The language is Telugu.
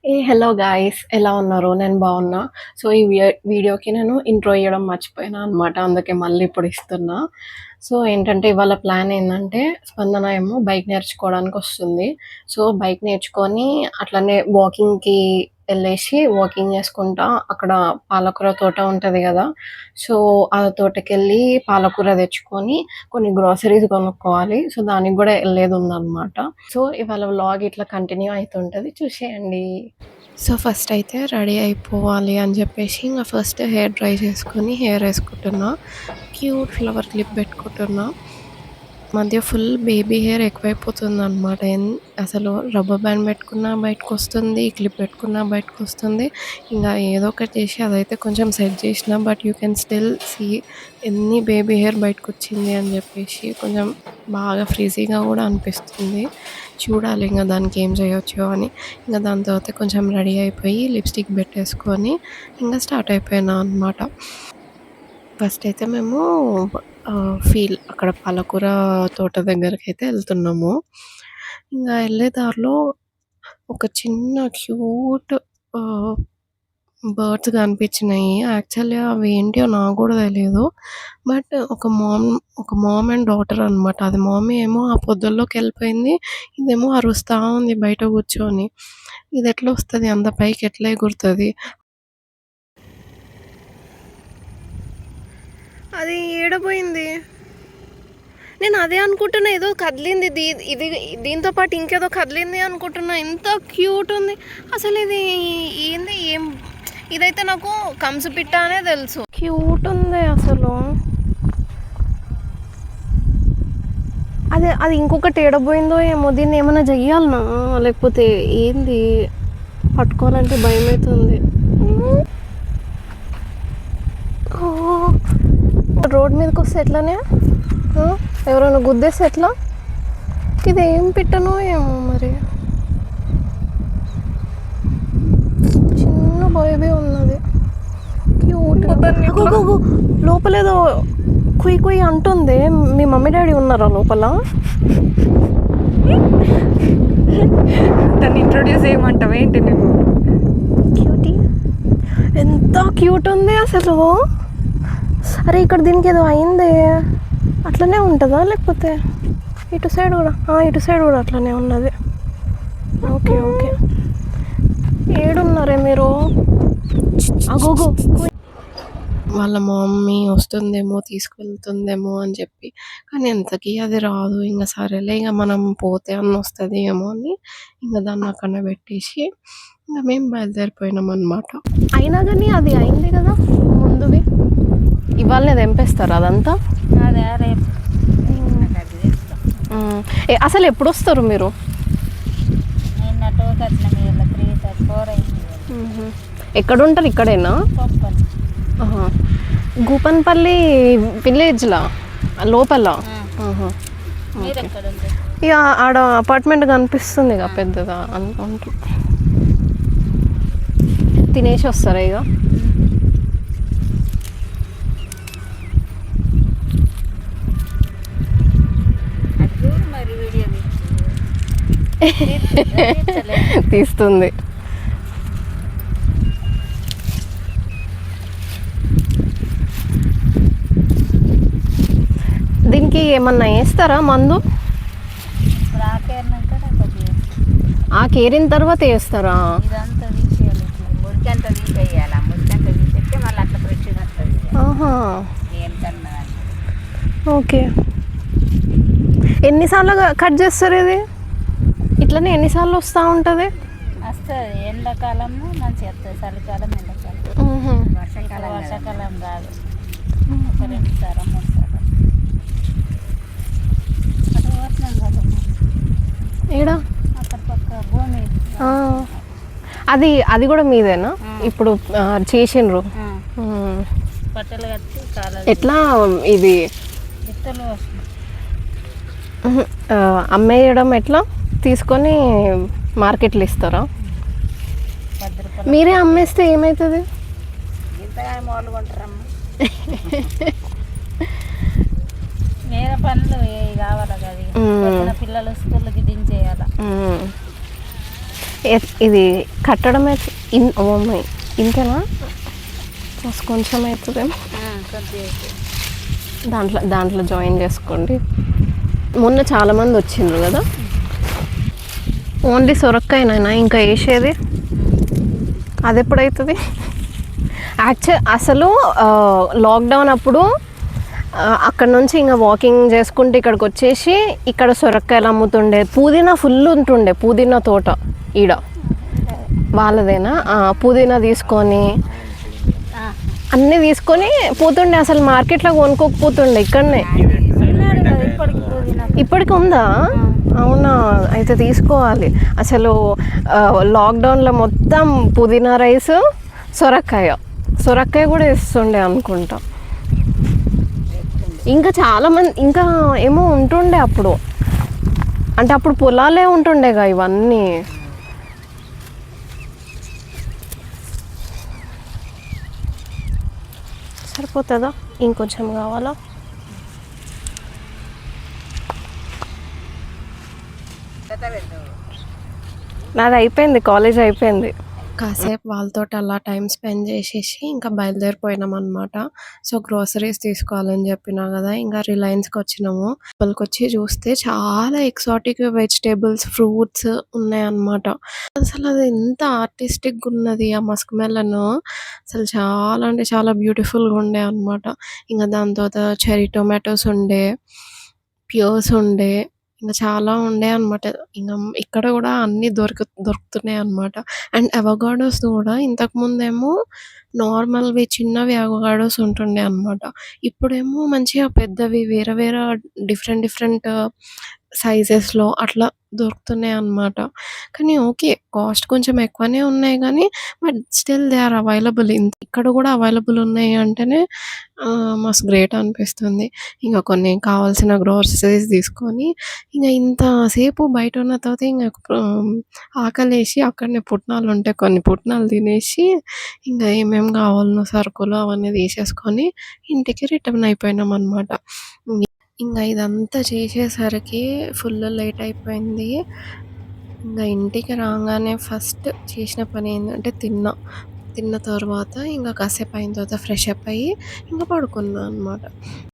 హలో గాయ్స్, ఎలా ఉన్నారు? నేను బాగున్నా. సో, ఈ వీడియోకి నేను ఇంట్రో ఇయ్యడం మర్చిపోయినా అనమాట. అందుకే మళ్ళీ ఇప్పుడు ఇస్తున్నా. సో, ఏంటంటే ఇవాళ ప్లాన్ ఏందంటే, స్పందన ఏమో బైక్ నేర్చుకోవడానికొస్తుంది. సో, బైక్ నేర్చుకొని అట్లనే వాకింగ్‌కి ఎళ్ళేసి, వాకింగ్ చేసుకుంటా అక్కడ పాలకూర తోట ఉంటది గదా! సో, ఆ తోటకెళ్ళి పాలకూర తెచ్చుకొని కొన్ని గ్రోసరీస్ కొనుక్కోవాలి. సో, దానికి గూడా ఎళ్ళేదుందనమాట. సో, ఇవాళ వ్లాగ్ ఇట్లా కంటిన్యూ అయితుంటది. చూసేయండి. సో, ఫస్టయితే రెడీ అయిపోవాలి అని జెప్పేసి ఇంగ ఫస్ట్ హెయిర్ డ్రై చేసుకొని హెయిర్ ఏసుకుంటున్నా. క్యూట్ ఫ్లవర్ క్లిప్ బెట్టుకుంటున్నా. మధ్య ఫుల్ బేబీ హెయిర్ ఎక్కువైపోతుందనమాట. అసలు రబ్బర్ బ్యాండ్ బెట్టుకున్నా బయటకొస్తుంది. క్లిప్ బెట్టుకున్నా బయటకొస్తుంది. ఇంగా ఏదో ఒకటి చేసి అదైతే కొంచెం సెట్ జేషినా. But you can still see ఎన్ని బేబీ హెయిర్ బయటకొచ్చింది అని జెప్పేసి కొంచెం బాగా ఫ్రీజీగా గూడా అనిపిస్తుంది. చూడాలి ఇంగ దానికి ఏం జేయొచ్చో అని. ఇంగ దాని తర్వాత కొంచెం రెడీ అయిపోయి లిప్‌స్టిక్ బెట్టేసుకొని ఇంగ స్టార్ట్ అయిపోయినా అనమాట. ఫస్ట్ అయితే మేము అక్కడ పాలకూర తోట దగ్గరకైతే ఎళ్తున్నాము. ఇంగా ఎళ్ళే దారిలో ఒక చిన్న క్యూట్ ఆహ్, బర్డ్స్ కనిపించినాయి. యాక్చువల్లీ అవి ఏంటియో నాకు గూడా తెలీదు. బట్ ఒక మామ్ అండ్ డాటర్ అనమాట. అది మమ్మీ ఏమో ఆ పొదల్లోకెళ్ళిపోయింది. ఇదేమో అరుస్తా ఉంది బయట కూర్చొని. ఇదెట్లొస్తది అంత పైకి ఎట్లా ఎగురుతది? అది ఏడ పోయింది? నేను అదే అనుకుంటున్నా, ఏదో కదిలింది. ఇది దీంతో పాటు ఇంకేదో కదిలింది అనుకుంటున్నా. ఎంత క్యూట్ ఉంది అసలు. ఇది ఏంది? ఇదైతే నాకు కంసుపిట్ట అనే తెలుసు. క్యూట్ ఉంది అసలు. అది ఇంకొకటి ఏడబోయిందో ఏమో. దీన్ని ఏమైనా చెయ్యాలనా లేకపోతే ఏంది? పట్టుకోవాలంటే భయం అవుతుంది. రోడ్ మీదకి వస్తే ఎట్లానే ఎవరైనా గుద్దేస్తే ఎట్లా? ఇది ఏం పెట్టనో ఏమో మరి. చిన్న బేబీ ఉన్నది, క్యూట్. లోపలేదో కుయ్ కుయ్ అంటుంది. మీ మమ్మీ డాడీ ఉన్నారా లోపల? దాన్ని ఇంట్రొడ్యూస్ చేయమంటావు ఏంటి నువ్వు? క్యూటీ, ఎంత క్యూట్ ఉంది అసలు. అరే ఇక్కడ దీనికి ఏదో అయింది. అట్లనే ఉంటుందా లేకపోతే ఇటు సైడ్ కూడా అట్లనే ఉన్నది. Okay okay. ఏడున్నారే మీరు? అగోగో, వాళ్ళ మమ్మీ వస్తుందేమో తీసుకెళ్తుందేమో అని చెప్పి, కానీ ఎంతకీ అది రాదు. ఇంకా సరేలే, ఇక మనం పోతే అన్న వస్తుంది ఏమో అని ఇంకా దాన్ని అక్కడ పెట్టేసి ఇంకా మేము బయలుదేరిపోయినాం అనమాట. అయినా కానీ అది అయింది కదా ముందువి. ఇవాళనే తెంపేస్తారు అదంతా. అదే రేపు అసలు ఎప్పుడు వస్తారు మీరు? ఎక్కడ ఉంటారు? ఇక్కడేనా? గూపన్పల్లి విలేజ్లా లోపల. ఇక ఆడ అపార్ట్మెంట్ కనిపిస్తుంది ఇక పెద్దగా అనుకుంటూ. తినేసి వస్తారా ఇక? తీస్తుంది. దీనికి ఏమన్నా వేస్తారా మందు? కేరిన తర్వాత వేస్తారా? ఓకే. ఎన్నిసార్లు కట్ చేస్తారు ఇది? ఇట్లనే ఎన్నిసార్లు వస్తూ ఉంటుంది? వస్తుంది ఎండాకాలము మంచిగా వస్తుంది, చలికాలం ఎండాకాలం. వర్షాకాలం రాదు. ఒక 2 సార్లు 3 సార్లు ఈడ అక్కడ పక్క భూమి. అది కూడా మీదేనా ఇప్పుడు చేసిండ్రు? బట్టలు కట్టి ఎట్లా ఇది విత్తలు అమ్మేయడం ఎట్లా? తీసుకొని మార్కెట్లో ఇస్తారా? మీరే అమ్మేస్తే ఏమవుతుంది? ఇంతగానే మొదలు కొంటారమ్మ. వేరే పనులు కావాలి కదా, పిల్లలు స్కూల్కి దించేయాలి. ఇది కట్టడం అయితే ఇంతేనా? జస్ట్ కొంచెం అవుతుందేమో. కొద్దిగా దాంట్లో జాయిన్ చేసుకోండి. మొన్న చాలామంది వచ్చిండ్రు కదా. ఓన్లీ సొరకాయనైనా ఇంకా వేసేది? అది ఎప్పుడవుతుంది? అసలు లాక్డౌన్ అప్పుడు అక్కడ నుంచి ఇంకా వాకింగ్ చేసుకుంటే ఇక్కడికి వచ్చేసి ఇక్కడ సొరకాయలు అమ్ముతుండే. పుదీనా ఫుల్ ఉంటుండే, పుదీనా తోట ఈడ వాళ్ళదేనా. పుదీనా తీసుకొని అన్నీ తీసుకొని పోతుండే. అసలు మార్కెట్లో కొనుక్కోకపోతుండే, ఇక్కడనే. ఇప్పటికి ఉందా? అవునా, అయితే తీసుకోవాలి. అసలు లాక్డౌన్లో మొత్తం పుదీనా రైస్, సొరకాయ కూడా ఇస్తుండే అనుకుంటా. ఇంకా చాలామంది ఇంకా ఏమో ఉంటుండే అప్పుడు. అంటే అప్పుడు పొలాలే ఉంటుండేగా ఇవన్నీ. సరిపోతుందా? ఇంకొంచెం కావాలా? నాది అయిపోయింది, కాలేజ్ అయిపోయింది. కాసేపు వాళ్ళతో అలా టైం స్పెండ్ చేసేసి ఇంకా బయలుదేరిపోయినాం అనమాట. సో గ్రోసరీస్ తీసుకోవాలని చెప్పినా కదా, ఇంకా రిలయన్స్కి వచ్చినాము. లోపలికి వచ్చి చూస్తే చాలా ఎక్సాటిక్ వెజిటేబుల్స్, ఫ్రూట్స్ ఉన్నాయన్నమాట. అసలు అది ఎంత ఆర్టిస్టిక్గా ఉన్నది ఆ మస్క్ మెలన్. అసలు చాలా అంటే చాలా బ్యూటిఫుల్గా ఉండే అనమాట. ఇంకా దాని తర్వాత చెరీ టొమాటోస్ ఉండే, పియర్స్ ఉండే, ఇంకా చాలా ఉండే అనమాట. ఇంకా ఇక్కడ కూడా అన్నీ దొరుకుతున్నాయి అనమాట. అండ్ అవగాడోస్ కూడా ఇంతకుముందేమో నార్మల్వి చిన్నవి అవగాడోస్ ఉంటుండే అనమాట. ఇప్పుడేమో మంచిగా పెద్దవి వేరే వేరే డిఫరెంట్ సైజెస్లో అట్లా దొరుకుతున్నాయి అనమాట. కానీ ఓకే, కాస్ట్ కొంచెం ఎక్కువనే ఉన్నాయి కానీ but still they are available. ఇక్కడ కూడా అవైలబుల్ ఉన్నాయి అంటేనే మస్తు గ్రేట్ అనిపిస్తుంది. ఇంకా కొన్ని కావాల్సిన గ్రోసరీస్ తీసుకొని ఇంక ఇంతసేపు బయట ఉన్న తర్వాత ఇంక ఆకలేసి అక్కడనే పుట్నాలు ఉంటే కొన్ని పుట్నాలు తినేసి ఇంకా ఏమేమి కావాలనో సరుకులు అవన్నీ తీసేసుకొని ఇంటికి రిటర్న్ అయిపోయినాం అనమాట. ఇంకా ఇదంతా చేసేసరికి ఫుల్ లేట్ అయిపోయింది. ఇంకా ఇంటికి రాగానే ఫస్ట్ చేసిన పని ఏంటంటే తిన్న తర్వాత ఇంకా కాసేపు అయిన తర్వాత ఫ్రెష్ అప్ అయ్యి ఇంకా పడుకున్నా అనమాట.